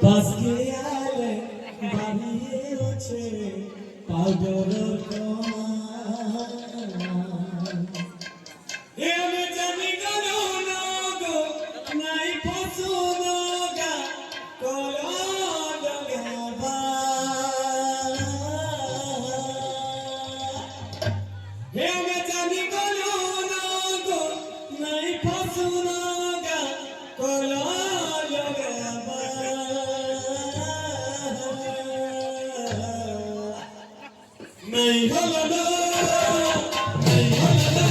পাশে আলে দাঁড়িয়ে আছে পাগল আমি জানি গো নাই পছন্দ গা কলা লগা আমি জানি গো নাই পছন্দ গা কলা नहीं होला ना नहीं होला ना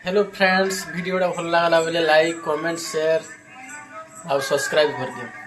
हेलो फ्रेंड्स वीडियो भल लगा बेले लाइक कमेंट शेयर और सब्सक्राइब कर दियो।